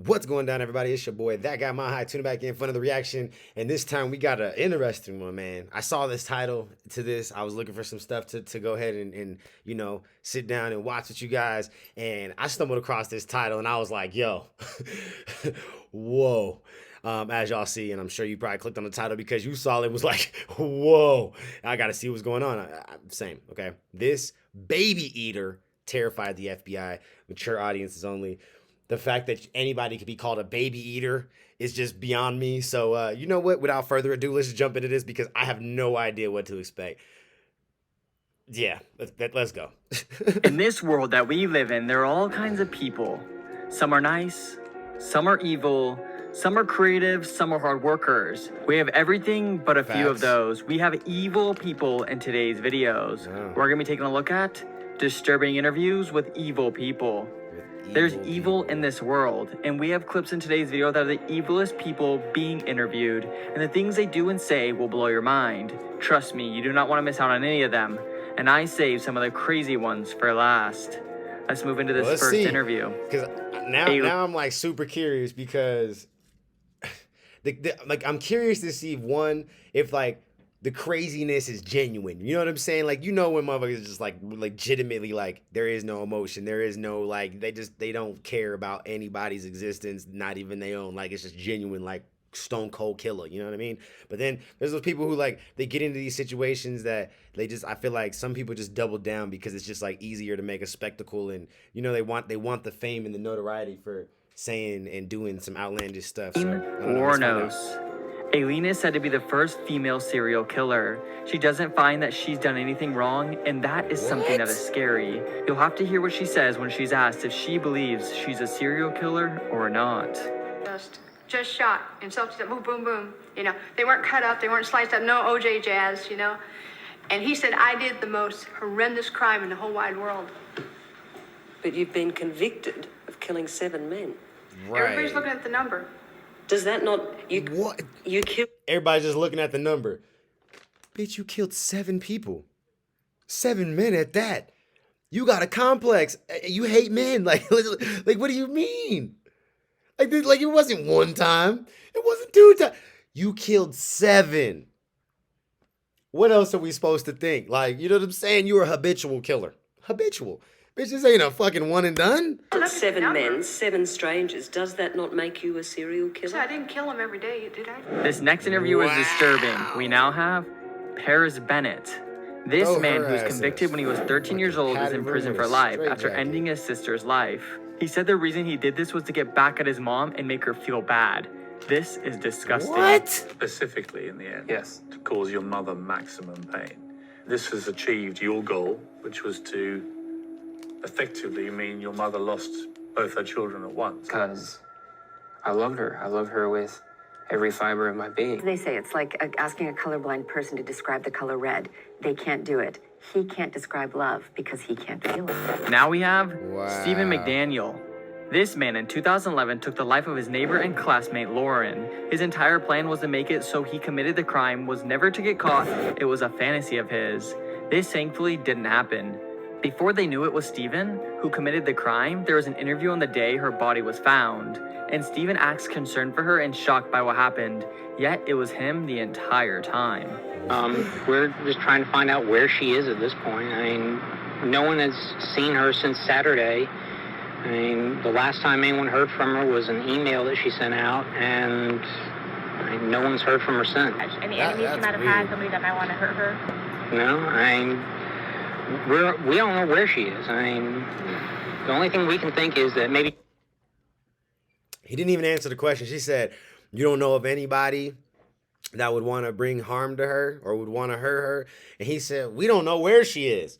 What's going down, everybody? It's your boy, That Guy Mile High, tuning back in for another reaction. And this time we got an interesting one, man. I saw this title to this. I was looking for some stuff to go ahead and you know, sit down and watch with you guys. And I stumbled across this title and I was like, yo, whoa. As y'all see, and I'm sure you probably clicked on the title because you saw it was like, whoa, I got to see what's going on. Same, okay? This baby eater terrified the FBI, mature audiences only. The fact that anybody could be called a baby eater is just beyond me. So, you know what? Without further ado, let's jump into this because I have no idea what to expect. Yeah, let's go. In this world that we live in, there are all kinds of people. Some are nice, some are evil, some are creative, some are hard workers. We have everything but a few of those. We have evil people in today's videos. Oh. We're gonna be taking a look at disturbing interviews with evil people. There's evil in this world, and we have clips in today's video that are the evilest people being interviewed, and the things they do and say will blow your mind. Trust me, you do not want to miss out on any of them, and I saved some of the crazy ones for last. Let's move into this first interview. Because now I'm like super curious because like I'm curious to see if like the craziness is genuine. You know what I'm saying? Like, you know, when motherfuckers just like legitimately like there is no emotion, there is no like they don't care about anybody's existence, not even their own. Like, it's just genuine, like stone cold killer. You know what I mean? But then there's those people who like they get into these situations that I feel like some people just double down because it's just like easier to make a spectacle, and you know they want the fame and the notoriety for saying and doing some outlandish stuff. So, Warnos. Aileen is said to be the first female serial killer. She doesn't find that she's done anything wrong, and that is something that is scary. You'll have to hear what she says when she's asked if she believes she's a serial killer or not. Just shot and self-defense, boom, boom, boom. You know, they weren't cut up, they weren't sliced up, no OJ jazz, you know. And he said, I did the most horrendous crime in the whole wide world. But you've been convicted of killing 7 men. Right. Everybody's looking at the number. Does that not... What? You killed... Everybody's just looking at the number. Bitch, you killed 7 people. 7 men at that. You got a complex. You hate men. Like what do you mean? Like it wasn't one time. It wasn't 2 times. You killed 7. What else are we supposed to think? Like, you know what I'm saying? You're a habitual killer. Habitual. Bitch, this ain't a fucking one and done. 7 men, 7 strangers. Does that not make you a serial killer? So I didn't kill him every day, did I? This next interview is disturbing. We now have Bennett. This man who was convicted when he was 13 years old is in prison for life after ending his sister's life. He said the reason he did this was to get back at his mom and make her feel bad. This is disgusting. What? Specifically in the end, yes, to cause your mother maximum pain. This has achieved your goal, which was to effectively mean your mother lost both her children at once. Because I loved her. I love her with every fiber of my being. They say it's like asking a colorblind person to describe the color red. They can't do it. He can't describe love because he can't feel it. Now we have Stephen McDaniel. This man in 2011 took the life of his neighbor and classmate Lauren. His entire plan was to make it so he committed the crime was never to get caught. It was a fantasy of his. This thankfully didn't happen. Before they knew it was Stephen who committed the crime, there was an interview on the day her body was found, and Stephen acts concerned for her and shocked by what happened, yet it was him the entire time. We're just trying to find out where she is at this point. I mean, no one has seen her since Saturday. I mean, the last time anyone heard from her was an email that she sent out, and no one's heard from her since. Any enemies she might have had, somebody that might want to hurt her? No, I mean, we don't know where she is. I mean, the only thing we can think is that maybe... He didn't even answer the question. She said, you don't know of anybody that would want to bring harm to her or would want to hurt her? And he said, we don't know where she is.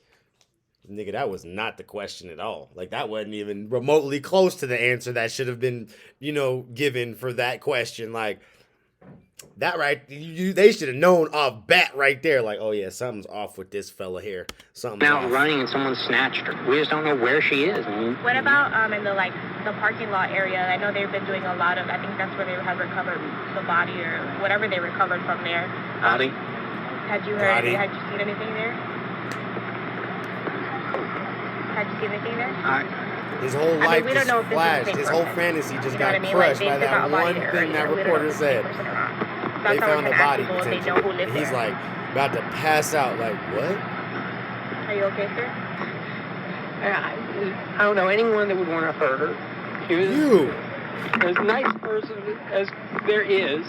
Nigga, that was not the question at all. Like, that wasn't even remotely close to the answer that should have been, you know, given for that question. Like, that right, they should have known off bat right there. Like, oh yeah, something's off with this fella here. Something's out off. Running and someone snatched her. We just don't know where she is. What about in the parking lot area? I know they've been doing a lot of. I think that's where they have recovered the body or whatever they recovered from there. Body. Had you heard? Had you seen anything there? Had you seen anything there? His whole I life mean, we don't just know if this is the flashed. same His person. whole fantasy just You know what I got mean? crushed Like, by they took out that a body one there thing earlier. that We don't know reporter if it's the same said. person or not. They That's how we're found the gonna ask body people if they know potentially. who lived And he's there. like about to pass out. Like, what? Are you okay, sir? I don't know anyone that would want to hurt her. She was You. as nice a person as there is.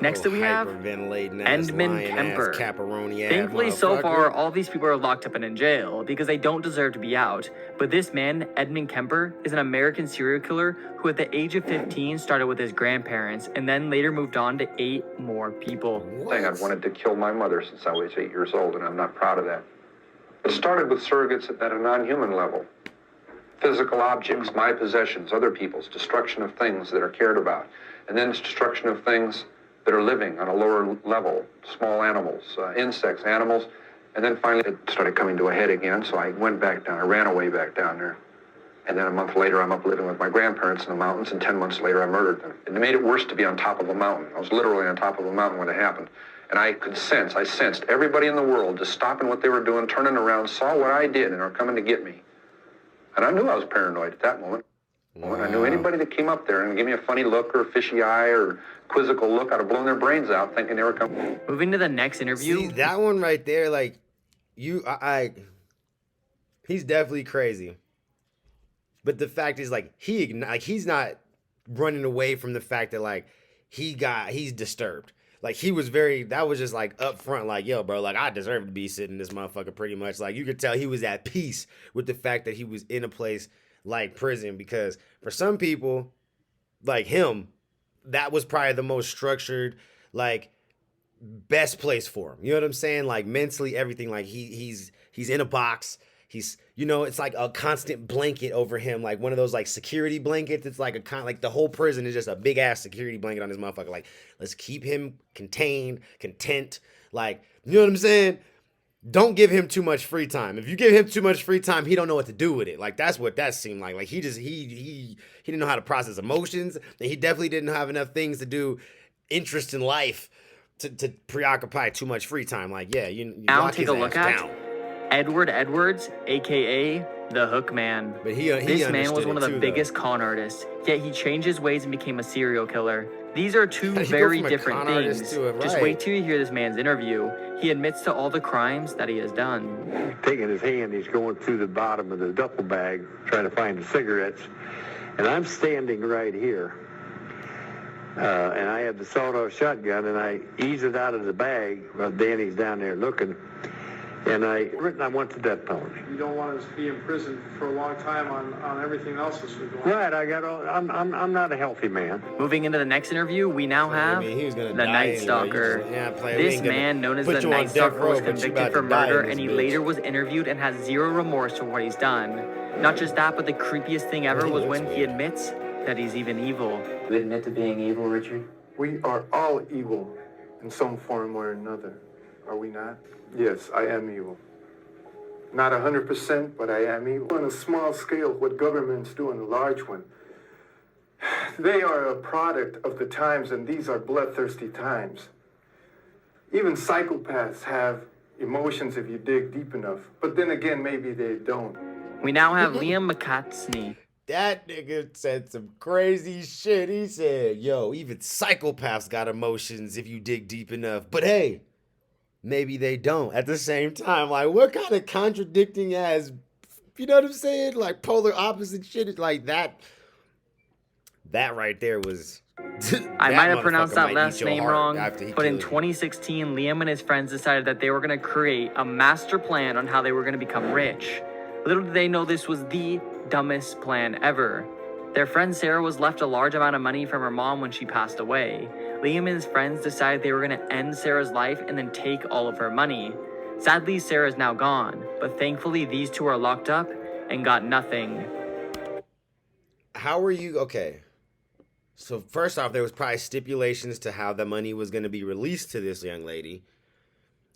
Next up we have hyperventilating ass, Edmund lying Kemper. ass, caparoni ass Thankfully, so motherfucker. far, all these people are locked up and in jail because they don't deserve to be out. But this man, Edmund Kemper, is an American serial killer who at the age of 15 started with his grandparents and then later moved on to 8 more people. Thing I'd wanted to kill my mother since I was 8 years old, and I'm not proud of that. It started with surrogates at a non-human level. Physical objects, my possessions, other people's, destruction of things that are cared about, and then destruction of things that are living on a lower level, small animals, insects, animals, and then finally it started coming to a head again, so I went back down, I ran away back down there. And then a month later, I'm up living with my grandparents in the mountains, and 10 months later, I murdered them. It made it worse to be on top of a mountain. I was literally on top of a mountain when it happened. And I sensed everybody in the world just stopping what they were doing, turning around, saw what I did, and are coming to get me. And I knew I was paranoid at that moment. Wow. I knew anybody that came up there and gave me a funny look or a fishy eye or quizzical look, I'd have blown their brains out thinking they were coming. Moving to the next interview. See, that one right there, like, he's definitely crazy. But the fact is, like, he's not running away from the fact that, like, he's disturbed. Like, that was just, like, up front, like, yo, bro, like, I deserve to be sitting in this motherfucker pretty much. Like, you could tell he was at peace with the fact that he was in a place like prison, because for some people, like him, that was probably the most structured, like, best place for him. You know what I'm saying? Like, mentally, everything, like, he's in a box. He's, you know, it's like a constant blanket over him, like one of those like security blankets. It's like like the whole prison is just a big ass security blanket on this motherfucker. Like, let's keep him contained, content. Like, you know what I'm saying? Don't give him too much free time. If you give him too much free time, he don't know what to do with it. Like, that's what that seemed like. Like, he didn't know how to process emotions, and he definitely didn't have enough things to do, interest in life, to preoccupy too much free time. Like, yeah, you now lock take his a look ass at down. Edward Edwards, aka the Hook Man. But he this man was one of the too, biggest con artists, yet he changed his ways and became a serial killer. These are two How do you go very from a different con artist things. to a Just right? wait till you hear this man's interview. He admits to all the crimes that he has done. Taking his hand, he's going through the bottom of the duffel bag, trying to find the cigarettes. And I'm standing right here. And I have the sawed-off shotgun, and I ease it out of the bag while Danny's down there looking. And I want the death penalty. You don't want us to be in prison for a long time on everything else that's been going on. Right, I'm not a healthy man. Moving into the next interview, we now have he was gonna the die Nightstalker. anyway. This man, known as the Nightstalker, was convicted for murder, and he later was interviewed and has zero remorse for what he's done. Not just that, but the creepiest thing ever was when he admits that he's even evil. You admit to being evil, Richard? We are all evil in some form or another, are we not? Yes, I am evil. Not 100%, but I am evil. On a small scale, what governments do on a large one. They are a product of the times, and these are bloodthirsty times. Even psychopaths have emotions if you dig deep enough. But then again, maybe they don't. We now have Liam McCartney. That nigga said some crazy shit. He said, yo, even psychopaths got emotions if you dig deep enough. But hey, maybe they don't at the same time. Like, what kind of contradicting ass, you know what I'm saying? Like, polar opposite shit is like that. That right there was... I might have pronounced that last your name heart wrong, after he but in killed you. 2016, Liam and his friends decided that they were going to create a master plan on how they were going to become rich. Little did they know this was the dumbest plan ever. Their friend Sarah was left a large amount of money from her mom when she passed away. Liam and his friends decided they were going to end Sarah's life and then take all of her money. Sadly, Sarah's now gone, but thankfully these two are locked up and got nothing. How were you... Okay. So first off, there was probably stipulations to how the money was going to be released to this young lady.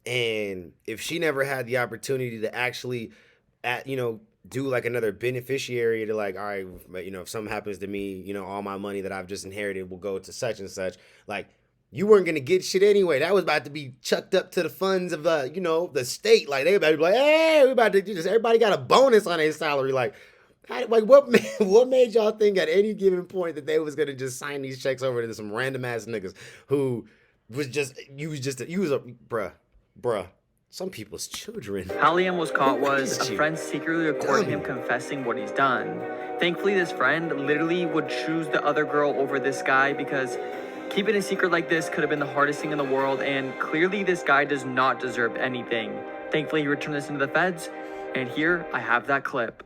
And if she never had the opportunity to actually, do like another beneficiary to like, all right, if something happens to me, all my money that I've just inherited will go to such and such. Like, You weren't gonna get shit anyway. That was about to be chucked up to the funds of the state. Like they about to be like, hey, we about to do this. Everybody got a bonus on their salary. Like what made y'all think at any given point that they was gonna just sign these checks over to some random ass niggas who was just bruh. Some people's children. How Liam was caught was a friend secretly recorded him confessing what he's done. Thankfully, this friend literally would choose the other girl over this guy because keeping a secret like this could have been the hardest thing in the world, and clearly this guy does not deserve anything. Thankfully, he returned this into the feds, and here I have that clip.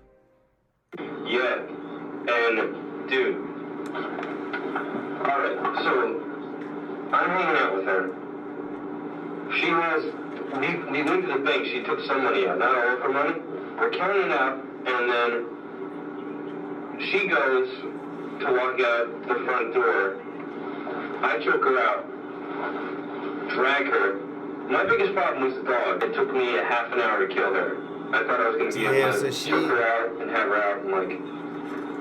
Yeah, and dude, alright, so I'm hanging out with her. She has, we went to the bank, she took some money out, not all of her money. We're counting it out, and then she goes to walk out the front door. I choke her out, drag her. My biggest problem was the dog. It took me a half an hour to kill her. I thought I was going to be able to choke her out and have her out in like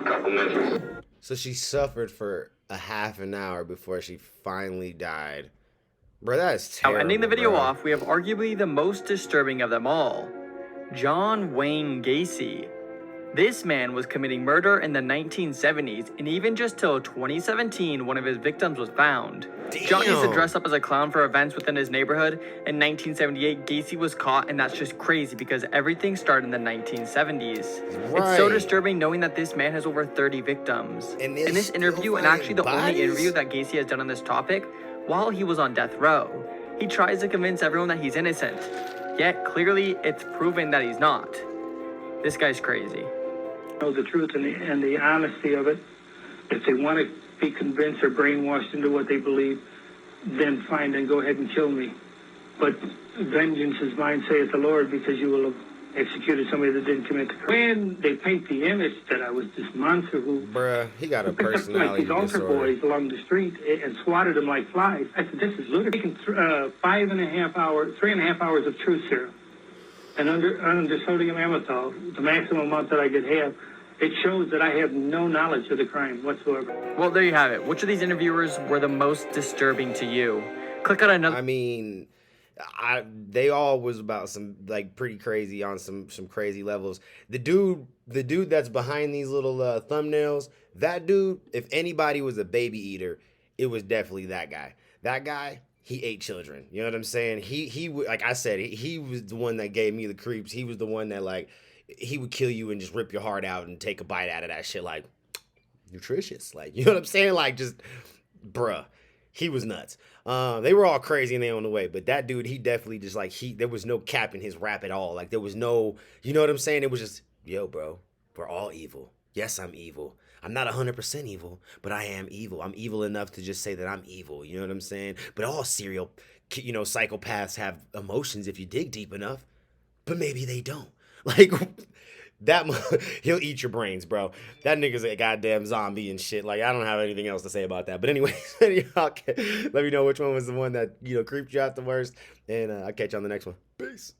a couple minutes. So she suffered for a half an hour before she finally died. Bro, that's terrible. Now, ending the video off, we have arguably the most disturbing of them all. John Wayne Gacy. This man was committing murder in the 1970s, and even just till 2017, one of his victims was found. Damn. John used to dress up as a clown for events within his neighborhood. In 1978, Gacy was caught, and that's just crazy because everything started in the 1970s. Right. It's so disturbing knowing that this man has over 30 victims. In this interview, and actually the only interview that Gacy has done on this topic, while he was on death row, he tries to convince everyone that he's innocent. Yet, clearly, it's proven that he's not. This guy's crazy. Know the truth and the honesty of it. If they want to be convinced or brainwashed into what they believe, then fine, then go ahead and kill me. But vengeance is mine, saith the Lord, because you will have executed somebody that didn't commit the crime. When they paint the image that I was this monster who... Bruh, he got a personality like these altar boys along the street and swatted them like flies. I said, this is ludicrous. Taking 3.5 hours of truth serum. And under sodium amytal, the maximum amount that I could have, it shows that I have no knowledge of the crime whatsoever. Well, there you have it. Which of these interviewers were the most disturbing to you? Click on another... I mean, they all was about some, like, pretty crazy on some crazy levels. The dude that's behind these little thumbnails, that dude, if anybody was a baby eater, it was definitely that guy. That guy... He ate children. You know what I'm saying? He like I said, he was the one that gave me the creeps. He was the one that, like, he would kill you and just rip your heart out and take a bite out of that shit, like, nutritious. Like, you know what I'm saying? Like, just, bruh, he was nuts. They were all crazy and they on the way, but that dude, he definitely just, like, there was no cap in his rap at all. Like, there was no, you know what I'm saying? It was just, yo, bro, we're all evil. Yes, I'm evil. I'm not 100% evil, but I am evil. I'm evil enough to just say that I'm evil. You know what I'm saying? But all serial, psychopaths have emotions if you dig deep enough, but maybe they don't. Like, he'll eat your brains, bro. That nigga's a goddamn zombie and shit. Like, I don't have anything else to say about that. But anyways, let me know which one was the one that, creeped you out the worst. And I'll catch you on the next one. Peace.